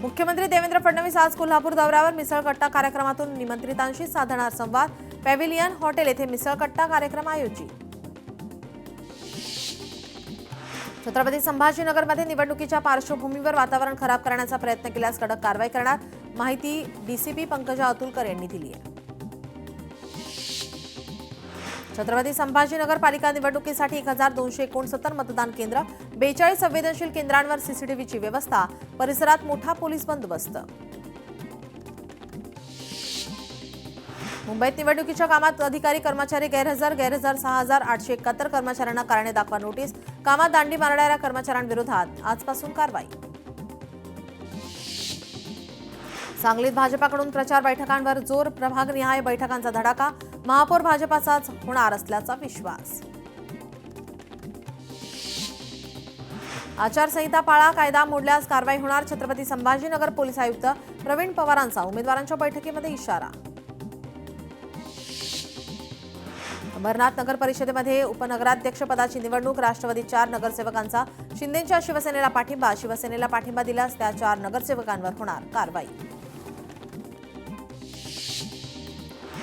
मुख्यमंत्री देवेंद्र फडणवीस आज कोल्हापूर दौऱ्यावर मिसळकट्टा कार्यक्रमातून निमंत्रितांशी साधणार संवाद। पॅव्हिलियन हॉटेल येथे मिसळकट्टा कार्यक्रम आयोजित। छत्रपती संभाजीनगरमध्ये निवडणुकीच्या पार्श्वभूमीवर वातावरण खराब करण्याचा प्रयत्न केल्यास कडक कारवाई करणार, माहिती डीसीपी पंकजा अतुलकर यांनी दिली आहे। छत्रपती संभाजीनगर पालिका निवडणुकीसाठी 1269 मतदान केंद्र, 42 संवेदनशील केंद्रांवर सीसीटीव्हीची व्यवस्था, परिसरात मोठा पोलीस बंदोबस्त। मुंबईत निवडणुकीच्या कामात अधिकारी कर्मचारी गैरहजर 6871 कर्मचाऱ्यांना कारणे दाखवा नोटीस, कामात दांडी मारणाऱ्या कर्मचाऱ्यांविरोधात आजपासून कारवाई। सांगलीत भाजपाकडून प्रचार बैठकांवर जोर, प्रभागनिहाय बैठकांचा धडाका, महापौर भाजपाचाच होणार असल्याचा विश्वास। आचारसंहिता पाळा, कायदा मोडल्यास कारवाई होणार, छत्रपती संभाजीनगर पोलीस आयुक्त प्रवीण पवारांचा उमेदवारांच्या बैठकीमध्ये इशारा। अंबरनाथ नगर परिषदेमध्ये उपनगराध्यक्ष पदाची निवडणूक, राष्ट्रवादी 4 नगरसेवकांचा, शिंदेंच्या शिवसेनेला पाठिंबा, शिवसेनेला पाठिंबा दिल्यास त्या 4 नगरसेवकांवर होणार कारवाई।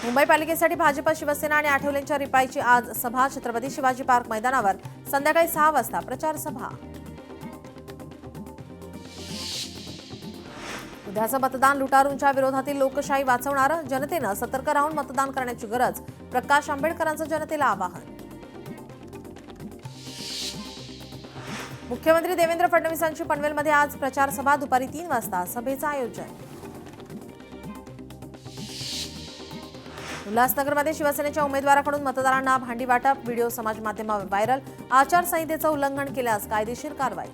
मुंबई पालिकेसाठी भाजप, शिवसेना आणि आठवलेंच्या रिपाईची आज सभा, छत्रपती शिवाजी पार्क मैदानावर संध्याकाळी 6 वाजता प्रचार सभा। उद्याचं मतदान लुटारूंच्या विरोधातील लोकशाही वाचवणार, जनतेनं सतर्क राहून मतदान करण्याची गरज, प्रकाश आंबेडकरांचं जनतेला आवाहन। मुख्यमंत्री देवेंद्र फडणवीसांची पनवेलमध्ये आज प्रचार सभा, दुपारी 3 वाजता सभेचं आयोजन। उल्हासनगरमध्ये शिवसेनेच्या उमेदवाराकडून मतदारांना भांडी वाटप, व्हिडिओ समाज माध्यमावर व्हायरल, आचारसंहितेचं उल्लंघन केल्यास कायदेशीर कारवाई।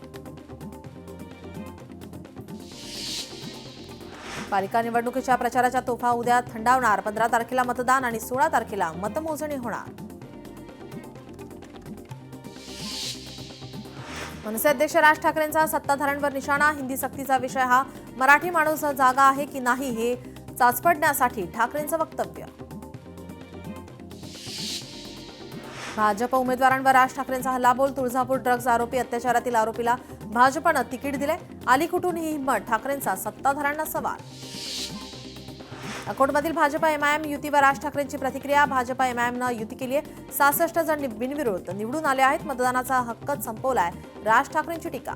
पालिका निवडणुकीच्या प्रचाराच्या तोफा उद्या थंडावणार, 15 तारखेला मतदान आणि 16 तारखेला मतमोजणी होणार। मनसे अध्यक्ष राज ठाकरेंचा सत्ताधाऱ्यांवर निशाणा, हिंदी सक्तीचा विषय हा मराठी माणूस जागा आहे की नाही हे चाचपडण्यासाठी ठाकरेंचं वक्तव्य। भाजप उमेदवारांवर राज ठाकरेंचा हल्लाबोल, तुळजापूर ड्रग्ज आरोपी अत्याचारातील आरोपीला भाजपनं तिकीट दिले, आली कुठून ही हिंमत, ठाकरेंचा सत्ताधाऱ्यांना सवाल। अकोटमधील भाजप एमआयएम युतीवर राज ठाकरेंची प्रतिक्रिया, भाजप एमआयएमनं युती केली आहे, 66 जण बिनविरोध निवडून आले आहेत, मतदानाचा हक्कच संपवलाय, राज ठाकरेंची टीका।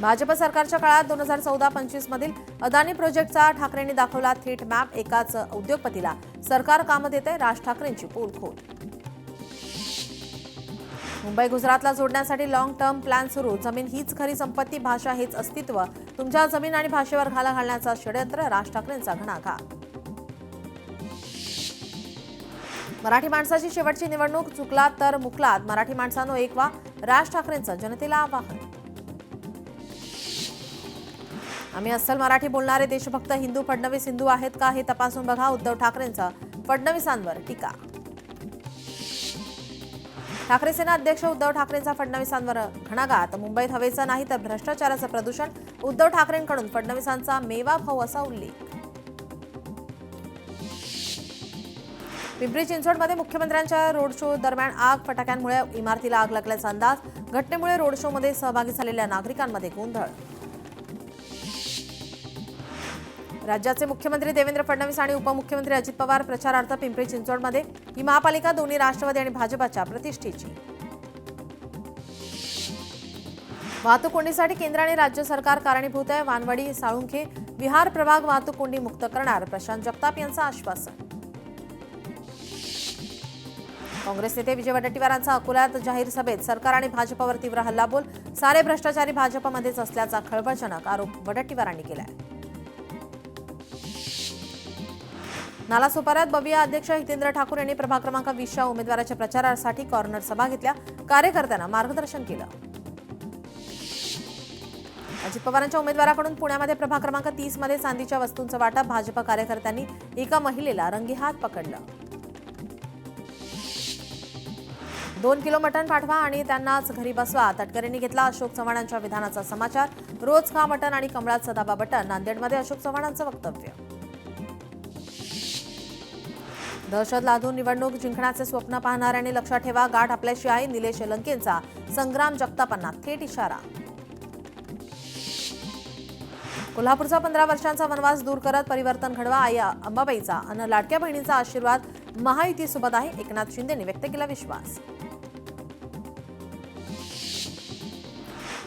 भाजप सरकारच्या काळात 2014-25 मधील अदानी प्रोजेक्टचा ठाकरेंनी दाखवला थेट मॅप, एकाच उद्योगपतीला सरकार कामं देते, राज ठाकरेंची पोलखोल। मुंबई गुजरातला जोडण्यासाठी लॉंग टर्म प्लॅन सुरू, जमीन हीच खरी संपत्ती, भाषा हेच अस्तित्व, तुमच्या जमीन आणि भाषेवर घाला घालण्याचा षड्यंत्र, राज ठाकरेंचा घणाघात। मराठी माणसाची शेवटची निवडणूक, चुकलात तर मुकलात, मराठी माणसानो एक व्हा, राज ठाकरेंचं जनतेला आवाहन। आम्ही अस्सल मराठी बोलणारे देशभक्त हिंदू, फडणवीस हिंदू आहेत का हे तपासून बघा, उद्धव ठाकरेंचा फडणवीसांवर टीका। ठाकरे सेना अध्यक्ष उद्धव ठाकरेंचा फडणवीसांवर घणाघात, मुंबईत हवेचं नाही तर भ्रष्टाचाराचं प्रदूषण, उद्धव ठाकरेंकडून फडणवीसांचा मेवा भाऊ असा उल्लेख। पिंपरी चिंचवडमध्ये मुख्यमंत्र्यांच्या रोड शो दरम्यान आग, फटाक्यांमुळे इमारतीला आग लागल्याचा अंदाज, घटनेमुळे रोड शोमध्ये सहभागी झालेल्या नागरिकांमध्ये गोंधळ। राज्याचे मुख्यमंत्री देवेंद्र फडणवीस आणि उपमुख्यमंत्री अजित पवार प्रचारार्थ पिंपरी चिंचवडमध्ये, ही महापालिका दोन्ही राष्ट्रवादी आणि भाजपाच्या प्रतिष्ठेची। वाहतूक कोंडीसाठी केंद्र आणि राज्य सरकार कारणीभूत आहे, वानवडी साळुंखे विहार प्रभाग वाहतूक कोंडी मुक्त करणार, प्रशांत जगताप यांचं आश्वासन। काँग्रेस नेते विजय वडेट्टीवारांचा अकोल्यात जाहीर सभेत सरकार आणि भाजपावर तीव्र हल्लाबोल, सारे भ्रष्टाचारी भाजपमध्येच असल्याचा खळबळजनक आरोप वडेट्टीवारांनी केलाय। नालासोपाऱ्यात बविया अध्यक्ष हितेंद्र ठाकूर यांनी प्रभाग क्रमांक 20च्या उमेदवाराच्या प्रचारासाठी कॉर्नर सभा घेतल्या, कार्यकर्त्यांना मार्गदर्शन केलं। अजित पवारांच्या उमेदवाराकडून पुण्यामध्ये प्रभाग क्रमांक 30 मध्ये चांदीच्या वस्तूंचं वाटप, भाजप कार्यकर्त्यांनी एका महिलेला रंगेहात पकडलं। 2 किलो मटण पाठवा आणि त्यांनाच घरी बसवा, तटकरेंनी घेतला अशोक चव्हाणांच्या विधानाचा समाचार, रोज खा मटण आणि कमळात सदाबा बटन, नांदेडमध्ये अशोक चव्हाणांचं वक्तव्य। दहशत लादून निवडणूक जिंकण्याचे स्वप्न पाहणाऱ्यांनी लक्षात ठेवा, गाठ आपल्याशी आहे, निलेश लंकेंचा संग्राम जगतापांना थेट इशारा। कोल्हापूरचा 15 वर्षांचा वनवास दूर करत परिवर्तन घडवा, आई अंबाबाईचा अन लाडक्या बहिणींचा आशीर्वाद महायुतीसोबत आहे, एकनाथ शिंदेंनी व्यक्त केला विश्वास.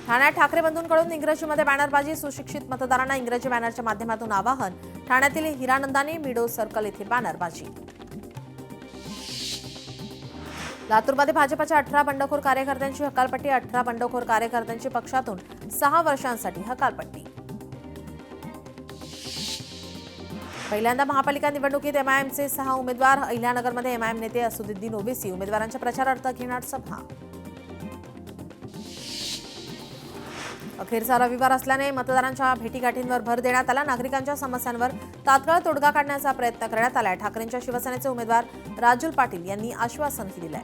ठाण्यात ठाकरे बंधूंकडून इंग्रजीमध्ये बॅनरबाजी, सुशिक्षित मतदारांना इंग्रजी बॅनरच्या माध्यमातून आवाहन. ठाण्यातील हिरानंदानी मिडो सर्कल येथे बॅनरबाजी. लातूरमध्ये भाजपच्या 18 बंडखोर कार्यकर्त्यांची हकालपट्टी. 18 बंडखोर कार्यकर्त्यांची पक्षातून 6 वर्षांसाठी हकालपट्टी. पहिल्यांदा महापालिका निवडणुकीत एमआयएमचे 6 उमेदवार. अहिल्यानगरमध्ये एमआयएम नेते असुद्दीन ओवेसी उमेदवारांच्या प्रचारार्थ घेणार सभा. अखेरचा रविवार असल्याने मतदारांच्या भेटीगाठींवर भर देण्यात आला. नागरिकांच्या समस्यांवर तात्काळ तोडगा काढण्याचा प्रयत्न करण्यात आलाय. ठाकरेंच्या शिवसेनेचे उमेदवार राजूल पाटील यांनी आश्वासनही दिलंय.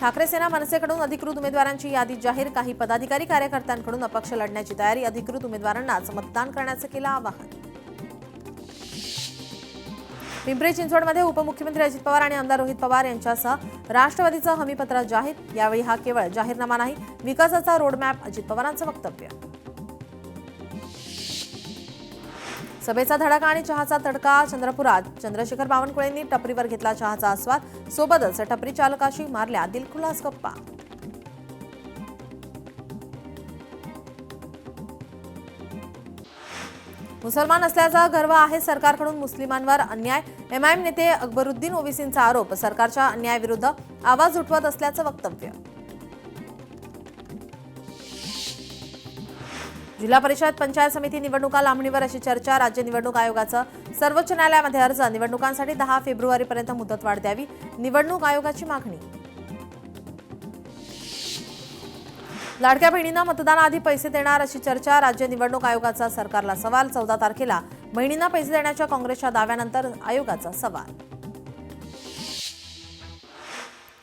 ठाकरे सेना मनसेकडून अधिकृत उमेदवारांची यादी जाहीर. काही पदाधिकारी कार्यकर्त्यांकडून अपक्ष लढण्याची तयारी. अधिकृत उमेदवारांनाच मतदान करण्याचं केलं आवाहन. पिंपरी चिंचवडमध्ये उपमुख्यमंत्री अजित पवार आणि आमदार रोहित पवार यांच्यासह राष्ट्रवादीचं हमीपत्र जाहीर. यावेळी हा केवळ जाहीरनामा नाही, विकासाचा रोडमॅप. अजित पवारांचं वक्तव्य. सभेचा धडाका आणि चहाचा तडका. चंद्रपुरात चंद्रशेखर बावनकुळेंनी टपरीवर घेतला चहाचा आस्वाद. सोबतच टपरी चालकाशी मारल्या दिलखुलास गप्पा. मुसलमान असल्याचा गर्व आहे सरकारकडून मुस्लिमांवर अन्याय. एमआयएम नेते अकबरुद्दीन ओवेसींचा आरोप. सरकारच्या अन्यायाविरुद्ध आवाज उठवत असल्याचं वक्तव्य. जिल्हा परिषद पंचायत समिती निवडणुका लांबणीवर अशी चर्चा. राज्य निवडणूक आयोगाचं सर्वोच्च न्यायालयामध्ये अर्ज. निवडणुकांसाठी 10 फेब्रुवारीपर्यंत मुदतवाढ द्यावी, निवडणूक आयोगाची मागणी. लाडक्या बहिणींना मतदानाआधी पैसे देणार अशी चर्चा. राज्य निवडणूक आयोगाचा सरकारला सवाल. 14 तारखेला बहिणींना पैसे देण्याच्या काँग्रेसच्या दाव्यानंतर आयोगाचा सवाल.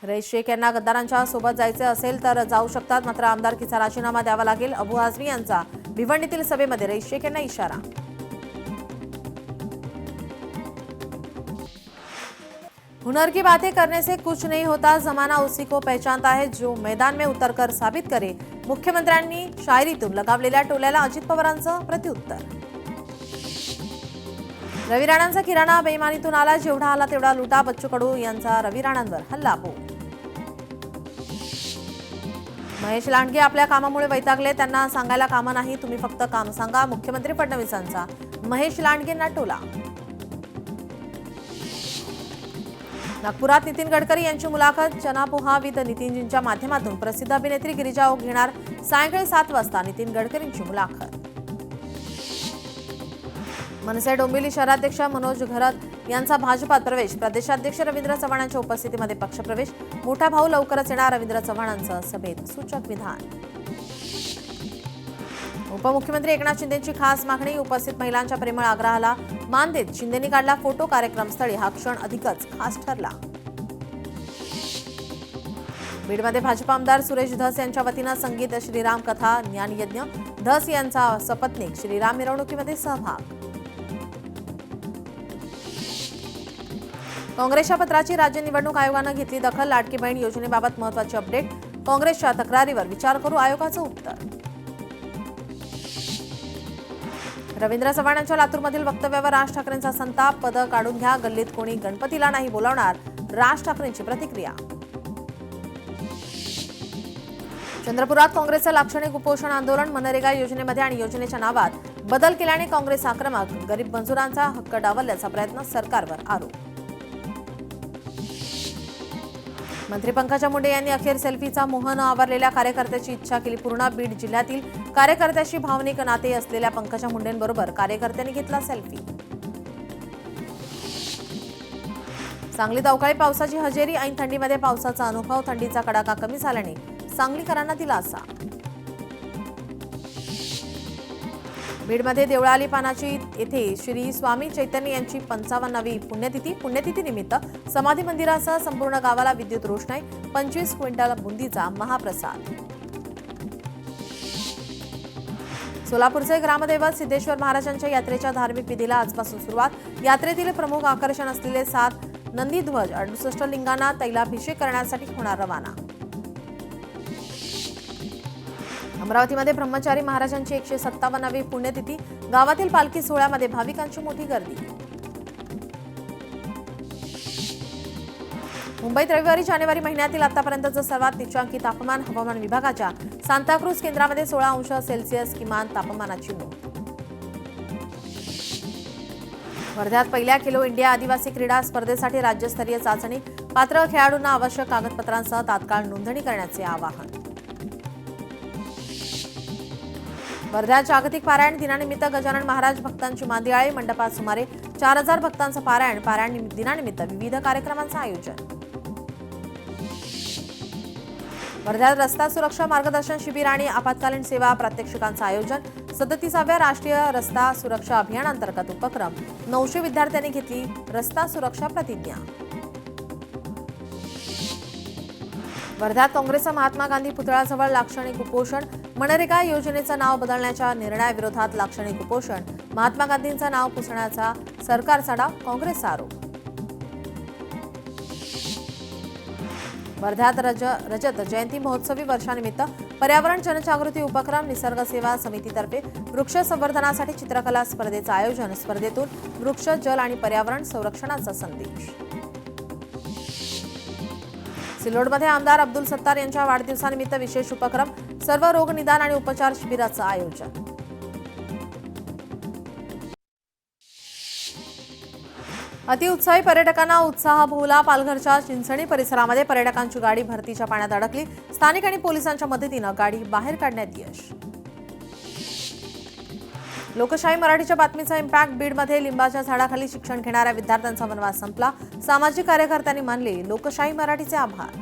रईस शेख यांना गद्दारांच्या सोबत जायचे असेल तर जाऊ शकतात, मात्र आमदारकीचा राजीनामा द्यावा लागेल. अबू आझमी यांचा भिवंडीतील सभेमध्ये रईस शेख यांना इशारा. हुनर की बातें करने से कुछ नहीं होता, जमाना उसी को पहचानता है जो मैदान में उतरकर साबित करे. मुख्यमंत्र्यांनी शायरीतून लगावलेल्या टोल्याला अजित पवारांचं प्रत्युत्तर. रवी राणांचा किराणा बेईमानीतून आला, जेवढा आला तेवढा लुटा. बच्चू कडू यांचा रवी राणांवर हल्लाबोल. महेश लांडगे आपल्या कामामुळे वैतागले, त्यांना सांगायला कामं नाही, तुम्ही फक्त काम सांगा. मुख्यमंत्री फडणवीसांचा महेश लांडगेंना टोला. नागपुरात नितीन गडकरी यांची मुलाखत. चनापोहा विथ नितीनजींच्या माध्यमातून प्रसिद्ध अभिनेत्री गिरिजा ओक घेणार सायंकाळी 7 वाजता नितीन गडकरींची मुलाखत. मनसे डोंबिवली शहराध्यक्ष मनोज घरत यांचा भाजपात प्रवेश. प्रदेशाध्यक्ष रवींद्र चव्हाणांच्या उपस्थितीमध्ये पक्षप्रवेश. मोठा भाऊ लवकरच येणार. रवींद्र चव्हाणांचं सभेत सूचक विधान. उपमुख्यमंत्री एकनाथ शिंदेंची खास मागणी. उपस्थित महिलांच्या प्रेमळ आग्रहाला मान देत शिंदेंनी काढला फोटो. कार्यक्रमस्थळी हा क्षण अधिकच खास ठरला. बीडमध्ये भाजप आमदार सुरेश धस यांच्या वतीनं संगीत श्रीराम कथा ज्ञानयज्ञ. धस यांचा सपत्नीक श्रीराम मिरवणुकीमध्ये सहभाग. काँग्रेसच्या पत्राची राज्य निवडणूक आयोगानं घेतली दखल. लाडकी बहीण योजनेबाबत महत्त्वाची अपडेट. काँग्रेसच्या तक्रारीवर विचार करू, आयोगाचं उत्तर. रवींद्र चव्हाणांच्या लातूरमधील वक्तव्यावर राज ठाकरेंचा संताप. पदं काढून घ्या, गल्लीत कोणी गणपतीला नाही बोलावणार. राज ठाकरेंची प्रतिक्रिया. चंद्रपुरात काँग्रेसचं लाक्षणिक उपोषण आंदोलन. मनरेगा योजनेमध्ये आणि योजनेच्या नावात बदल केल्याने काँग्रेस आक्रमक. गरीब मजुरांचा हक्क डावलण्याचा प्रयत्न, सरकारवर आरोप. मंत्री पंकजा मुंडे यांनी अखेर सेल्फीचा मोह न आवरलेल्या कार्यकर्त्याची इच्छा केली पूर्ण. बीड जिल्ह्यातील कार्यकर्त्याशी भावनिक नाते असलेल्या पंकजा मुंडेंबरोबर कार्यकर्त्यांनी घेतला सेल्फी. सांगलीत अवकाळी पावसाची हजेरी. ऐन थंडीमध्ये पावसाचा अनुभव. थंडीचा कडाका कमी झाल्याने सांगलीकरांना दिलासा. बीडमध्ये देवळाली पानाची येथे श्री स्वामी चैतन्य यांची 55वी पुण्यतिथी. पुण्यतिथीनिमित्त समाधी मंदिरासह संपूर्ण गावाला विद्युत रोषणाई. 25 क्विंटल बुंदीचा महाप्रसाद. सोलापूरचे ग्रामदैवत सिद्धेश्वर महाराजांच्या यात्रेच्या धार्मिक विधीला आजपासून सुरुवात. यात्रेतील प्रमुख आकर्षण असलेले 7 नंदीध्वज 68 लिंगांना तैलाभिषेक करण्यासाठी होणार रवाना. अमरावतीमध्ये ब्रह्मचारी महाराजांची 157वी पुण्यतिथी, गावातील पालखी सोहळ्यामध्ये भाविकांची मोठी गर्दी. मुंबईत रविवारी जानेवारी महिन्यातील आतापर्यंतचं सर्वात नीचांकी तापमान, हवामान विभागाच्या सांताक्रूज केंद्रामध्ये 16°C किमान तापमानाची नोंद. वर्ध्यात पहिल्या खेलो इंडिया आदिवासी क्रीडा स्पर्धेसाठी राज्यस्तरीय चाचणी, पात्र खेळाडूंना आवश्यक कागदपत्रांसह तात्काळ नोंदणी करण्याचे आवाहन. वर्ध्यात जागतिक पारायण दिनानिमित्त गजानन महाराज भक्तांची मांदियाळी, मंडपात सुमारे 4000 भक्तांचं पारायण दिनानिमित्त विविध कार्यक्रमांचं आयोजन. वर्ध्यात रस्ता सुरक्षा मार्गदर्शन शिबिर आणि आपत्कालीन सेवा प्रात्यक्षिकांचं आयोजन. 37व्या राष्ट्रीय रस्ता सुरक्षा अभियानांतर्गत उपक्रम, 900 विद्यार्थ्यांनी घेतली रस्ता सुरक्षा प्रतिज्ञा. वर्ध्यात काँग्रेसचं महात्मा गांधी पुतळ्याजवळ लाक्षणिक उपोषण, मनरेगा योजनेचं नाव बदलण्याच्या निर्णयाविरोधात लाक्षणिक उपोषण, महात्मा गांधींचं नाव पुसण्याचा सरकारचा डाव, काँग्रेसचा आरोप. वर्ध्यात रजत जयंती महोत्सवी वर्षानिमित्त पर्यावरण जनजागृती उपक्रम, निसर्ग सेवा समितीतर्फे वृक्ष संवर्धनासाठी चित्रकला स्पर्धेचं आयोजन. स्पर्धेतून वृक्ष, जल आणि पर्यावरण संरक्षणाचा संदेश. सिल्लोडमध्ये आमदार अब्दुल सत्तार यांच्या वाढदिवसानिमित्त विशेष उपक्रम, सर्व रोग निदान आणि उपचार शिबिराचं आयोजन. अतिउत्साही पर्यटकांना उत्साह भोवला. पालघरच्या चिंचणी परिसरामध्ये पर्यटकांची गाडी भरतीच्या पाण्यात अडकली. स्थानिक आणि पोलिसांच्या मदतीनं गाडी बाहेर काढण्यात यश. लोकशाही मराठीच्या बातमीचा इम्पॅक्ट. बीडमध्ये लिंबाच्या झाडाखाली शिक्षण घेणाऱ्या विद्यार्थ्यांचा वनवास संपला. सामाजिक कार्यकर्त्यांनी मानले लोकशाही मराठीचे आभार.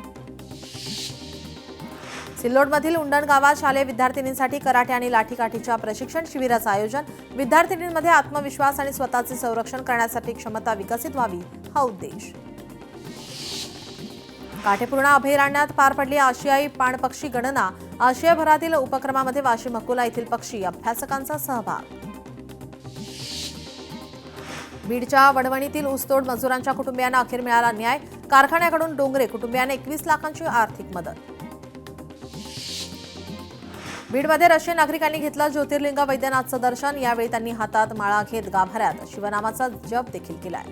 सिल्लोडमधील उंडण गावात शालेय विद्यार्थिनींसाठी कराटे आणि लाठीकाठीच्या प्रशिक्षण शिबिराचं आयोजन. विद्यार्थिनींमध्ये आत्मविश्वास आणि स्वतःचे संरक्षण करण्यासाठी क्षमता विकसित व्हावी, हा उद्देश. काठेपूर्णा अभयारण्यात पार पडली आशियाई पाणपक्षी गणना. आशियाभरातील उपक्रमामध्ये वाशिम, अकोला येथील पक्षी अभ्यासकांचा सहभाग. बीडच्या वडवणीतील ऊसतोड मजुरांच्या कुटुंबियांना अखेर मिळाला न्याय. कारखान्याकडून डोंगरे कुटुंबियांना 21 लाखांची आर्थिक मदत. बीडमध्ये रशियन नागरिकांनी घेतलं ज्योतिर्लिंग वैद्यनाथचं दर्शन. यावेळी त्यांनी हातात माळा घेत गाभाऱ्यात शिवनामाचा जप देखील केलाय.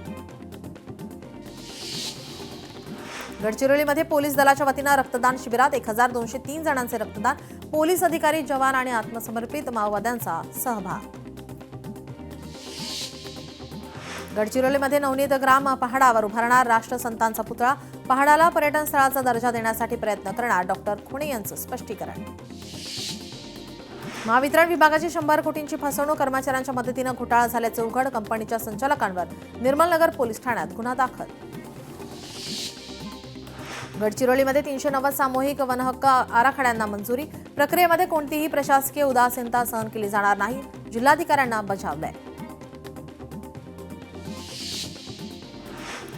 गडचिरोलीमध्ये पोलीस दलाच्या वतीनं रक्तदान शिबिरात 1203 जणांचे रक्तदान. पोलीस अधिकारी, जवान आणि आत्मसमर्पित माओवाद्यांचा सहभाग. गडचिरोलीमध्ये नवनीत ग्राम पहाडावर उभारणार राष्ट्रसंतांचा पुतळा. पहाडाला पर्यटन स्थळाचा दर्जा देण्यासाठी प्रयत्न करणार, डॉक्टर खुणे यांचं स्पष्टीकरण. महावितरण विभागाची 100 कोटींची फसवणूक, कर्मचाऱ्यांच्या मदतीनं घोटाळा झाल्याचे उघड. कंपनीच्या संचालकांवर निर्मलनगर पोलीस ठाण्यात गुन्हा दाखल. गडचिरोलीमध्ये 390 सामूहिक वनहक्क आराखड्यांना मंजुरी. प्रक्रियेमध्ये कोणतीही प्रशासकीय उदासीनता सहन केली जाणार नाही, जिल्हाधिकाऱ्यांना बजावलंय.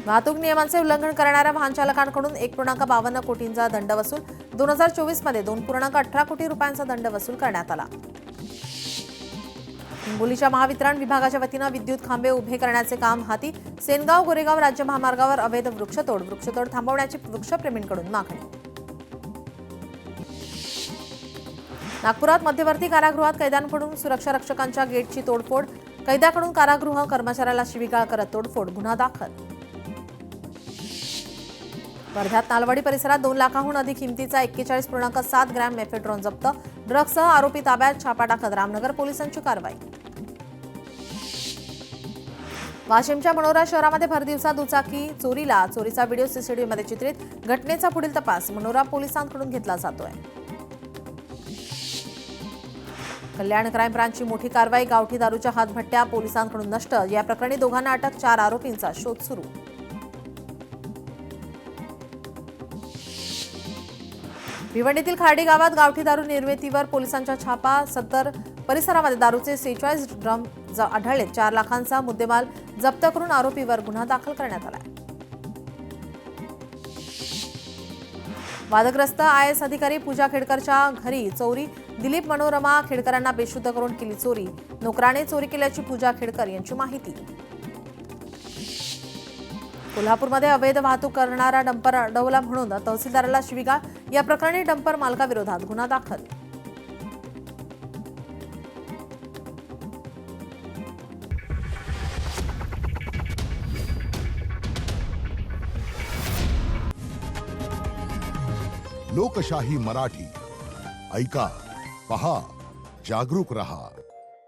वाहतूक नियमांचे उल्लंघन करणाऱ्या वाहन चालकांकडून 1.52 कोटींचा दंड वसूल. 2024 मध्ये 2.18 कोटी रुपयांचा दंड वसूल करण्यात आला. हिंगोलीच्या महावितरण विभागाच्या वतीनं विद्युत खांबे उभे करण्याचे काम हाती. सेनगाव गोरेगाव राज्य महामार्गावर अवैध वृक्षतोड थांबवण्याची वृक्षप्रेमींकडून मागणी. नागपुरात मध्यवर्ती कारागृहात कैद्यांकडून सुरक्षा रक्षकांच्या गेटची तोडफोड. कैद्याकडून कारागृह कर्मचाऱ्याला शिवीगाळ करत तोडफोड, गुन्हा दाखल. वर्ध्यात नालवाडी परिसरात 2 लाखांहून अधिक किमतीचा 41.7 ग्रॅम मेफेड्रोन जप्त. ड्रग्जसह आरोपी ताब्यात. छापा टाकत रामनगर पोलिसांची कारवाई. वाशिमच्या मनोरा शहरामध्ये भरदिवसा दुचाकी चोरीला. चोरीचा व्हिडिओ सीसीटीव्हीमध्ये चित्रित. घटनेचा पुढील तपास मनोरा पोलिसांकडून घेतला जातोय. कल्याण क्राईम ब्रांचची मोठी कारवाई. गावठी दारूच्या हातभट्ट्या पोलिसांकडून नष्ट. या प्रकरणी दोघांना अटक. 4 आरोपींचा शोध सुरू. भिवंडीतील खार्डी गावात गावठी दारू निर्मितीवर पोलिसांच्या छापा. सत्तर परिसरामध्ये दारूचे 46 ड्रम आढळले. 4 लाखांचा मुद्देमाल जप्त करून आरोपीवर गुन्हा दाखल करण्यात आला. वादग्रस्त IAS अधिकारी पूजा खेडकरच्या घरी चोरी. दिलीप मनोरमा खेडकरांना बेशुद्ध करून केली चोरी. नोकराने चोरी केल्याची पूजा खेडकर यांची माहिती. कोल्हापूरमध्ये अवैध वाहतूक करणारा डंपर अडवला म्हणून तहसीलदाराला शिवीगाळ. या प्रकरणी डंपर मालकाविरोधात गुन्हा दाखल. लोकशाही मराठी ऐका, पहा, जागरूक रहा.